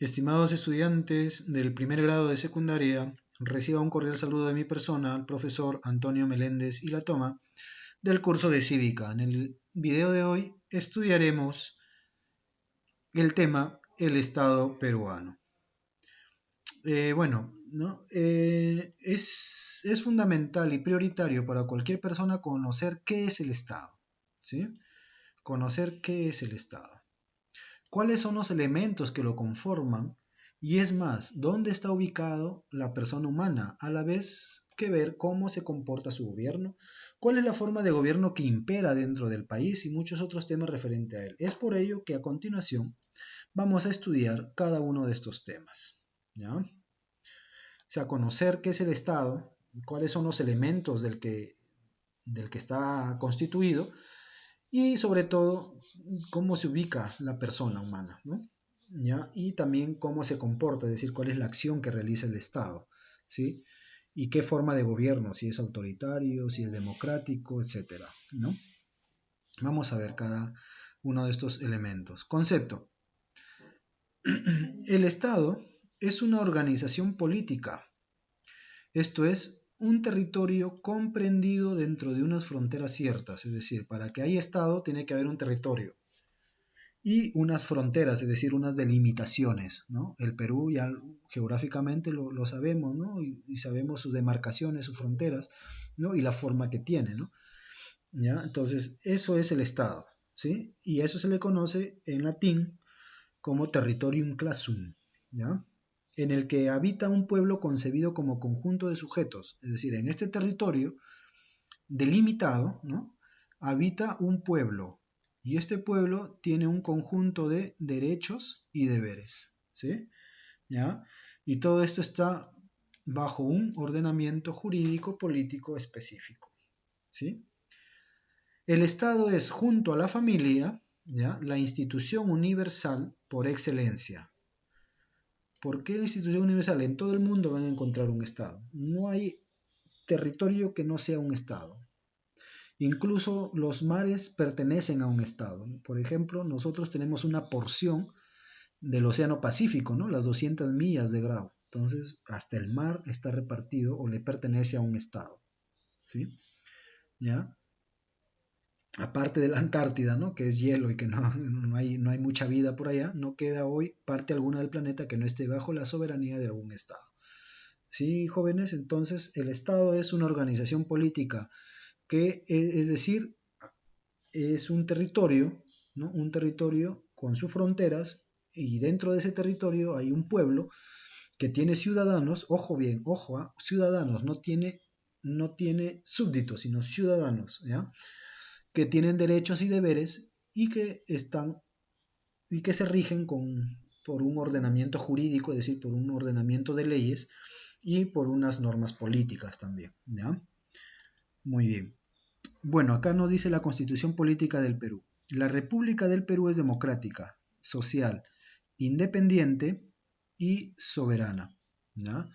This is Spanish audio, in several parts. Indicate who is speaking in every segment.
Speaker 1: Estimados estudiantes del primer grado de secundaria, reciba un cordial saludo de mi persona, al profesor Antonio Meléndez y la Toma, del curso de Cívica. En el video de hoy estudiaremos el tema el Estado peruano. ¿No? Es fundamental y prioritario para cualquier persona conocer qué es el Estado, ¿sí? Conocer qué es el Estado. ¿Cuáles son los elementos que lo conforman? Y es más, ¿dónde está ubicado la persona humana? A la vez que ver cómo se comporta su gobierno, cuál es la forma de gobierno que impera dentro del país y muchos otros temas referentes a él. Es por ello que a continuación vamos a estudiar cada uno de estos temas, ¿ya? O sea, conocer qué es el Estado, cuáles son los elementos del que está constituido y sobre todo cómo se ubica la persona humana, ¿no? ¿Ya? Y también cómo se comporta, es decir, cuál es la acción que realiza el Estado, ¿sí? Y qué forma de gobierno, si es autoritario, si es democrático, etcétera, ¿no? Vamos a ver cada uno de estos elementos. Concepto. El Estado es una organización política, esto es, un territorio comprendido dentro de unas fronteras ciertas, es decir, para que haya Estado tiene que haber un territorio y unas fronteras, es decir, unas delimitaciones, ¿no? El Perú ya geográficamente lo sabemos, ¿no? Y sabemos sus demarcaciones, sus fronteras, ¿no? Y la forma que tiene, ¿no? ¿Ya? Entonces, eso es el Estado, ¿sí? Y eso se le conoce en latín como territorium classum, ¿ya? En el que habita un pueblo concebido como conjunto de sujetos, es decir, en este territorio delimitado, ¿no? Habita un pueblo y este pueblo tiene un conjunto de derechos y deberes, ¿sí? ¿Ya? Y todo esto está bajo un ordenamiento jurídico político específico, ¿sí? El Estado es, junto a la familia, ¿ya?, la institución universal por excelencia. ¿Por qué institución universal? En todo el mundo van a encontrar un Estado. No hay territorio que no sea un Estado. Incluso los mares pertenecen a un Estado. Por ejemplo, nosotros tenemos una porción del Océano Pacífico, ¿no? Las 200 millas de grado. Entonces, hasta el mar está repartido o le pertenece a un Estado, ¿sí? ¿Ya? Aparte de la Antártida, ¿no?, que es hielo y que no hay mucha vida por allá, no queda hoy parte alguna del planeta que no esté bajo la soberanía de algún Estado. Sí, jóvenes, entonces el Estado es una organización política que, es decir, es un territorio, ¿no? Un territorio con sus fronteras y dentro de ese territorio hay un pueblo que tiene ciudadanos, ojo bien, ojo, ciudadanos, no tiene súbditos, sino ciudadanos, ¿ya?, que tienen derechos y deberes y que se rigen por un ordenamiento jurídico, es decir, por un ordenamiento de leyes y por unas normas políticas también, ¿ya? Muy bien. Bueno, acá nos dice la Constitución Política del Perú. La República del Perú es democrática, social, independiente y soberana, ¿ya?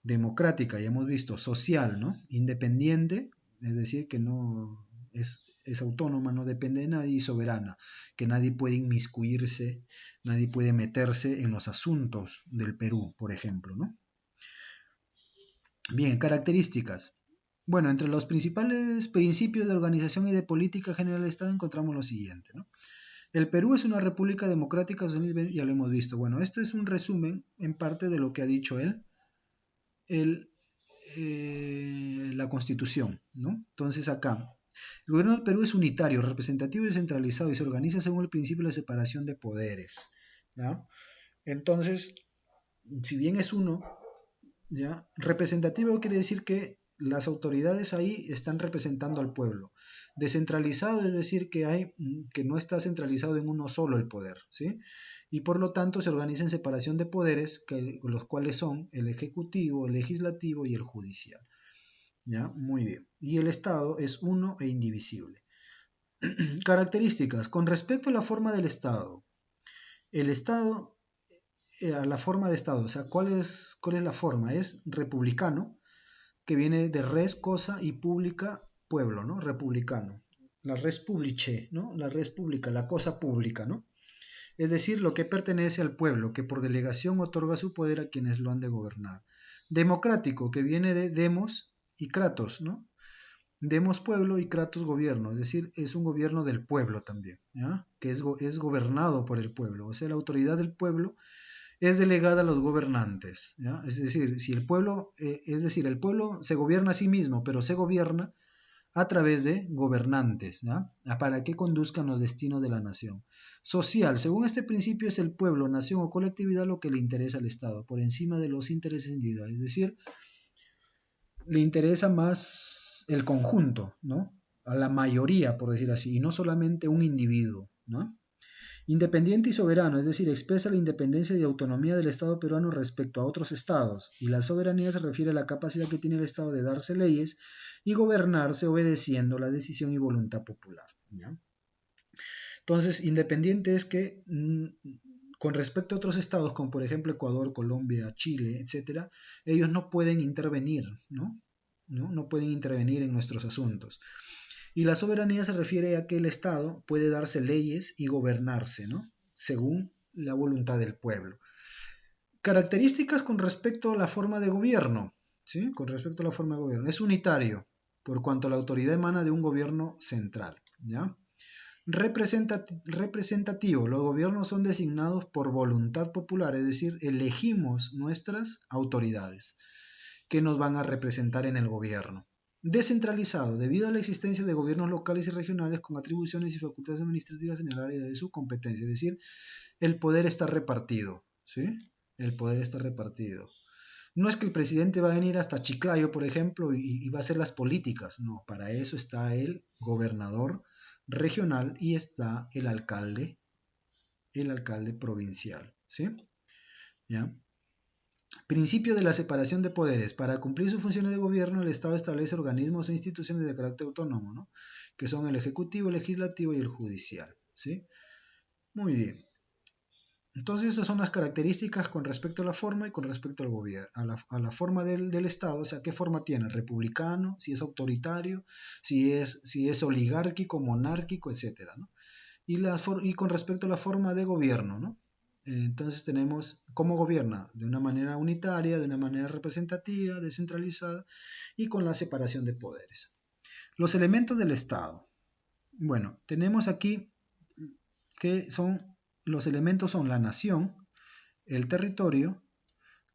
Speaker 1: Democrática, ya hemos visto, social, ¿no? Independiente, es decir, que no es autónoma, no depende de nadie, y soberana, que nadie puede inmiscuirse, nadie puede meterse en los asuntos del Perú, por ejemplo, ¿no? Bien, características. Bueno, entre los principales principios de organización y de política general del Estado encontramos lo siguiente, ¿no? El Perú es una república democrática, ya lo hemos visto. Bueno, esto es un resumen en parte de lo que ha dicho él, la Constitución, ¿no? Entonces acá, el gobierno del Perú es unitario, representativo y descentralizado y se organiza según el principio de la separación de poderes, ¿ya? Entonces, si bien es uno, ¿ya? Representativo quiere decir que las autoridades ahí están representando al pueblo. Descentralizado es decir que no está centralizado en uno solo el poder, ¿sí? Y por lo tanto se organiza en separación de poderes, los cuales son el ejecutivo, el legislativo y el judicial. ¿Ya? Muy bien. Y el Estado es uno e indivisible. Características. Con respecto a la forma del Estado. El Estado, a la forma de Estado, o sea, ¿cuál es la forma? Es republicano, que viene de res, cosa, y pública, pueblo, ¿no? Republicano. La res publice, ¿no? La res pública, la cosa pública, ¿no? es decir, lo que pertenece al pueblo, que por delegación otorga su poder a quienes lo han de gobernar. Democrático, que viene de demos y kratos, ¿no? Demos pueblo y kratos gobierno, es decir, es un gobierno del pueblo también, ¿ya? Que es gobernado por el pueblo, o sea, la autoridad del pueblo es delegada a los gobernantes, ¿ya? Es decir, si el pueblo se gobierna a sí mismo, pero se gobierna a través de gobernantes, ¿ya? Para que conduzcan los destinos de la nación. Social, según este principio, es el pueblo, nación o colectividad lo que le interesa al Estado, por encima de los intereses individuales, es decir, le interesa más el conjunto, ¿no? A la mayoría, por decir así, y no solamente un individuo, ¿no? Independiente y soberano, es decir, expresa la independencia y autonomía del Estado peruano respecto a otros estados, y la soberanía se refiere a la capacidad que tiene el Estado de darse leyes y gobernarse obedeciendo la decisión y voluntad popular, ¿ya? Entonces, independiente es que con respecto a otros estados, como por ejemplo Ecuador, Colombia, Chile, etcétera, ellos no pueden intervenir, ¿no? No pueden intervenir en nuestros asuntos. Y la soberanía se refiere a que el Estado puede darse leyes y gobernarse, ¿no? Según la voluntad del pueblo. Características con respecto a la forma de gobierno, ¿sí? Con respecto a la forma de gobierno. Es unitario, por cuanto la autoridad emana de un gobierno central, ¿ya? Representativo. Los gobiernos son designados por voluntad popular, es decir, elegimos nuestras autoridades que nos van a representar en el gobierno. Descentralizado, debido a la existencia de gobiernos locales y regionales con atribuciones y facultades administrativas en el área de su competencia, es decir, el poder está repartido, ¿sí? El poder está repartido. No es que el presidente va a venir hasta Chiclayo, por ejemplo, y va a hacer las políticas, no, para eso está el gobernador regional y está el alcalde provincial, ¿sí? ¿Ya? Principio de la separación de poderes. Para cumplir sus funciones de gobierno, el Estado establece organismos e instituciones de carácter autónomo, ¿no? Que son el Ejecutivo, el Legislativo y el Judicial, ¿sí? Muy bien. Entonces, esas son las características con respecto a la forma y con respecto al gobierno, a la forma del Estado, o sea, qué forma tiene, republicano, si es autoritario, si es oligárquico, monárquico, etcétera, ¿no? Y con respecto a la forma de gobierno, ¿no? Entonces tenemos cómo gobierna, de una manera unitaria, de una manera representativa, descentralizada y con la separación de poderes. Los elementos del Estado. Bueno, tenemos aquí que los elementos son la nación, el territorio,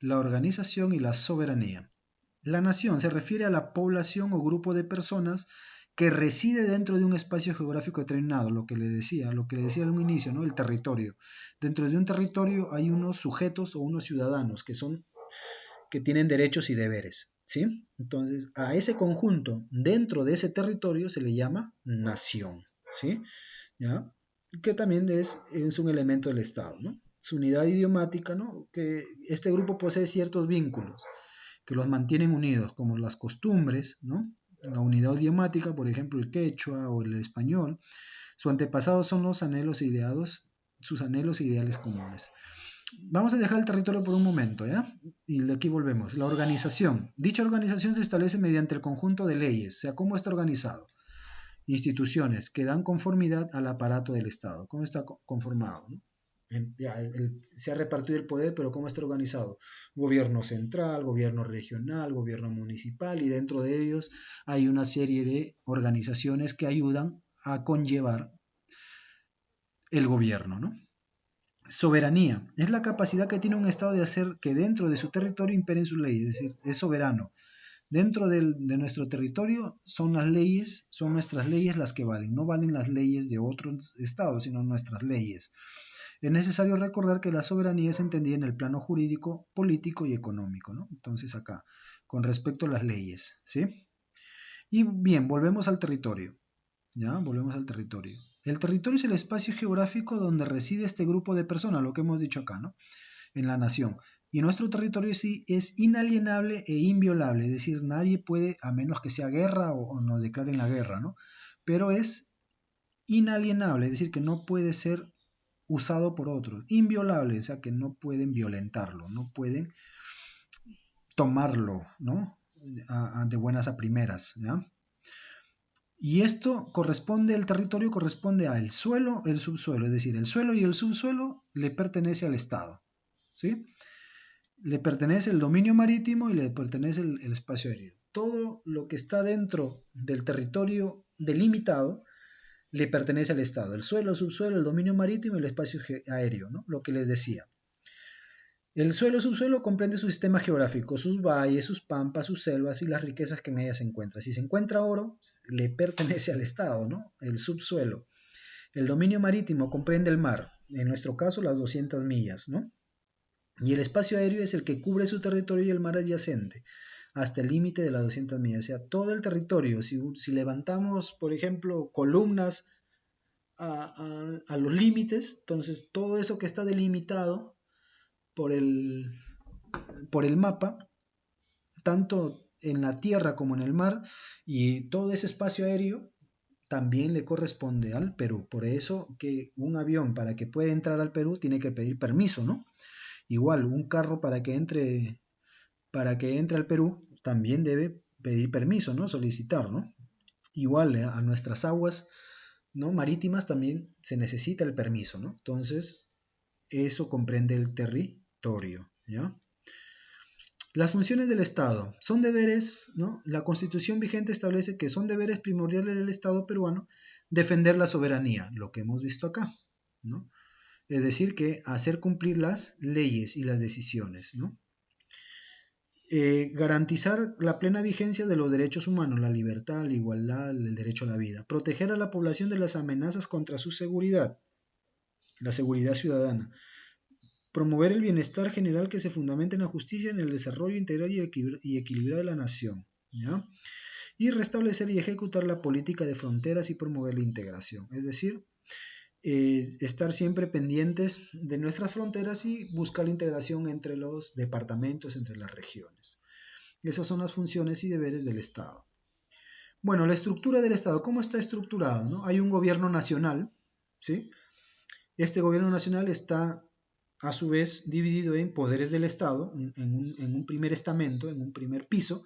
Speaker 1: la organización y la soberanía. La nación se refiere a la población o grupo de personas que reside dentro de un espacio geográfico determinado, lo que le decía en un inicio, ¿no? El territorio. Dentro de un territorio hay unos sujetos o unos ciudadanos que tienen derechos y deberes, ¿sí? Entonces, a ese conjunto dentro de ese territorio se le llama nación, ¿sí? ¿Ya? Que también es un elemento del Estado, ¿no? Su unidad idiomática, ¿no? Que este grupo posee ciertos vínculos que los mantienen unidos, como las costumbres, ¿no? La unidad idiomática, por ejemplo, el quechua o el español. Su antepasado son los anhelos ideados, sus anhelos e ideales comunes. Vamos a dejar el territorio por un momento, ¿ya? Y de aquí volvemos. La organización. Dicha organización se establece mediante el conjunto de leyes, o sea, cómo está organizado. Instituciones que dan conformidad al aparato del Estado. ¿Cómo está conformado? ¿No? Se ha repartido el poder, pero ¿cómo está organizado? Gobierno central, gobierno regional, gobierno municipal, y dentro de ellos hay una serie de organizaciones que ayudan a conllevar el gobierno, ¿no? Soberanía es la capacidad que tiene un Estado de hacer que dentro de su territorio imperen sus leyes, es decir, es soberano. Dentro de nuestro territorio son nuestras leyes las que valen, no valen las leyes de otros estados, sino nuestras leyes. Es necesario recordar que la soberanía es entendida en el plano jurídico, político y económico, ¿no? Entonces acá, con respecto a las leyes, ¿sí? Y bien, volvemos al territorio, ¿ya? Volvemos al territorio. El territorio es el espacio geográfico donde reside este grupo de personas, lo que hemos dicho acá, ¿no? En la nación. Y nuestro territorio sí es inalienable e inviolable, es decir, nadie puede, a menos que sea guerra o nos declaren la guerra, ¿no? Pero es inalienable, es decir, que no puede ser usado por otros. Inviolable, o sea, que no pueden violentarlo, no pueden tomarlo, ¿no? De buenas a primeras, ¿ya? Y esto corresponde, el territorio corresponde al suelo, el subsuelo, es decir, el suelo y el subsuelo le pertenece al Estado, ¿sí? Le pertenece el dominio marítimo y le pertenece el espacio aéreo. Todo lo que está dentro del territorio delimitado le pertenece al Estado. El suelo, el subsuelo, el dominio marítimo y el espacio aéreo, ¿no? Lo que les decía. El suelo-subsuelo comprende su sistema geográfico, sus valles, sus pampas, sus selvas y las riquezas que en ellas se encuentran. Si se encuentra oro, le pertenece al Estado, ¿no? El subsuelo. El dominio marítimo comprende el mar, en nuestro caso las 200 millas, ¿no? Y el espacio aéreo es el que cubre su territorio y el mar adyacente, hasta el límite de las 200 millas. O sea, todo el territorio, si levantamos, por ejemplo, columnas a los límites, entonces todo eso que está delimitado por por el mapa, tanto en la tierra como en el mar, y todo ese espacio aéreo también le corresponde al Perú. Por eso que un avión para que pueda entrar al Perú tiene que pedir permiso, ¿no? Igual, un carro para que entre al Perú también debe pedir permiso, ¿no? Solicitar, ¿no? Igual, a nuestras aguas, ¿no? Marítimas también se necesita el permiso, ¿no? Entonces, eso comprende el territorio, ¿ya? Las funciones del Estado son deberes, ¿no? La Constitución vigente establece que son deberes primordiales del Estado peruano defender la soberanía, lo que hemos visto acá, ¿no? Es decir, que hacer cumplir las leyes y las decisiones, ¿no? Garantizar la plena vigencia de los derechos humanos, la libertad, la igualdad, el derecho a la vida, proteger a la población de las amenazas contra su seguridad, la seguridad ciudadana, promover el bienestar general que se fundamenta en la justicia, en el desarrollo integral y equilibrado de la nación, ¿ya? Y restablecer y ejecutar la política de fronteras y promover la integración, es decir, estar siempre pendientes de nuestras fronteras y buscar la integración entre los departamentos, entre las regiones. Esas son las funciones y deberes del Estado. Bueno, la estructura del Estado, ¿cómo está estructurado? ¿No? Hay un gobierno nacional, ¿sí? Este gobierno nacional está a su vez dividido en poderes del Estado, en un primer estamento, en un primer piso,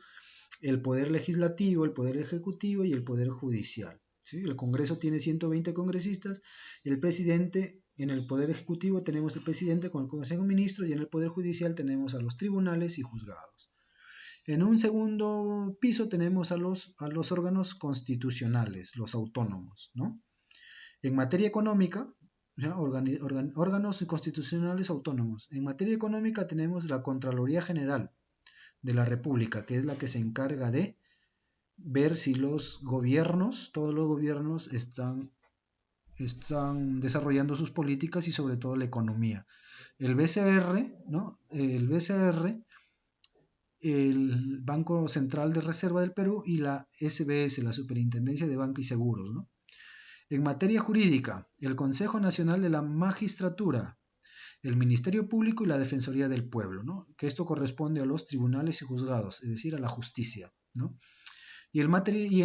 Speaker 1: el poder legislativo, el poder ejecutivo y el poder judicial. ¿Sí? El Congreso tiene 120 congresistas, el presidente, en el poder ejecutivo tenemos el presidente con el Consejo de Ministros y en el poder judicial tenemos a los tribunales y juzgados. En un segundo piso tenemos a los órganos constitucionales, los autónomos, ¿no? En materia económica, ¿ya? Órganos constitucionales autónomos. En materia económica tenemos la Contraloría General de la República, que es la que se encarga de ver si los gobiernos, todos los gobiernos están desarrollando sus políticas y sobre todo la economía. El BCR, ¿no? El BCR, el Banco Central de Reserva del Perú y la SBS, la Superintendencia de Banca y Seguros, ¿no? En materia jurídica, el Consejo Nacional de la Magistratura, el Ministerio Público y la Defensoría del Pueblo, ¿no? Que esto corresponde a los tribunales y juzgados, es decir, a la justicia, ¿no? Y en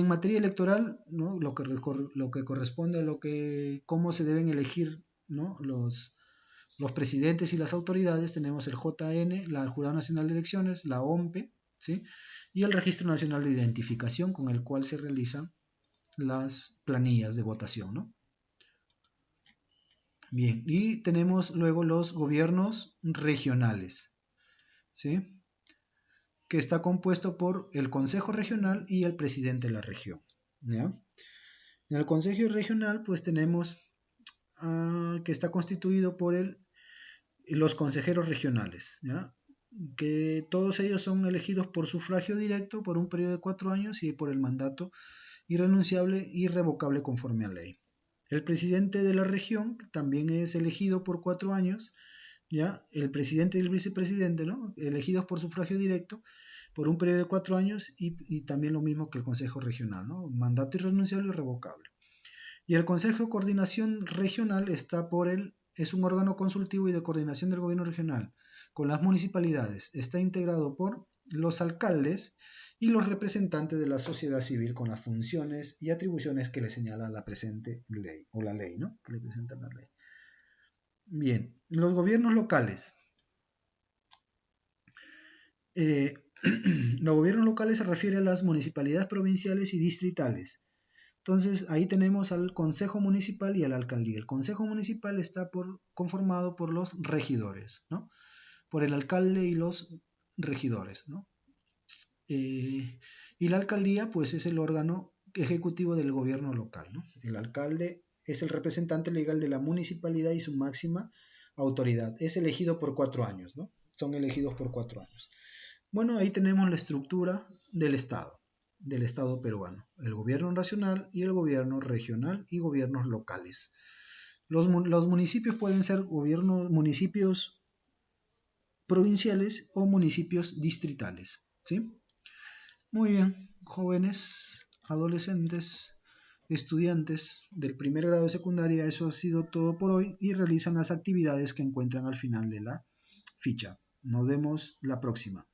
Speaker 1: materia electoral, ¿no? Lo que corresponde a cómo se deben elegir, ¿no? Los presidentes y las autoridades, tenemos el JN, la Jurado Nacional de Elecciones, la OMPE, ¿sí? Y el Registro Nacional de Identificación con el cual se realizan las planillas de votación, ¿no? Bien, y tenemos luego los gobiernos regionales, ¿sí? Que está compuesto por el Consejo Regional y el presidente de la región, ¿ya? En el Consejo Regional pues tenemos que está constituido por los consejeros regionales, ¿ya? Que todos ellos son elegidos por sufragio directo por un periodo de 4 años y por el mandato irrenunciable y irrevocable conforme a ley. El presidente de la región también es elegido por 4 años, ¿ya? El presidente y el vicepresidente, ¿no? Elegidos por sufragio directo por un periodo de 4 años y también lo mismo que el Consejo Regional, ¿no? Mandato irrenunciable y irrevocable. Y el Consejo de Coordinación Regional es un órgano consultivo y de coordinación del gobierno regional con las municipalidades. Está integrado por los alcaldes y los representantes de la sociedad civil con las funciones y atribuciones que le señala la presente ley, o la ley, ¿no? Que le presenta la ley. Bien, los gobiernos locales. Los gobiernos locales se refieren a las municipalidades provinciales y distritales, Entonces ahí tenemos al Consejo Municipal y a la Alcaldía. El Consejo Municipal está conformado por los regidores, ¿no? Por el alcalde y los regidores, ¿no? Y la alcaldía, pues, es el órgano ejecutivo del gobierno local, ¿no? El alcalde es el representante legal de la municipalidad y su máxima autoridad. Es elegido por 4 años, ¿no? Son elegidos por 4 años. Bueno, ahí tenemos la estructura del Estado peruano, el gobierno nacional y el gobierno regional y gobiernos locales. Los municipios pueden ser municipios provinciales o municipios distritales, ¿sí? Muy bien, jóvenes, adolescentes, estudiantes del primer grado de secundaria, eso ha sido todo por hoy y realizan las actividades que encuentran al final de la ficha. Nos vemos la próxima.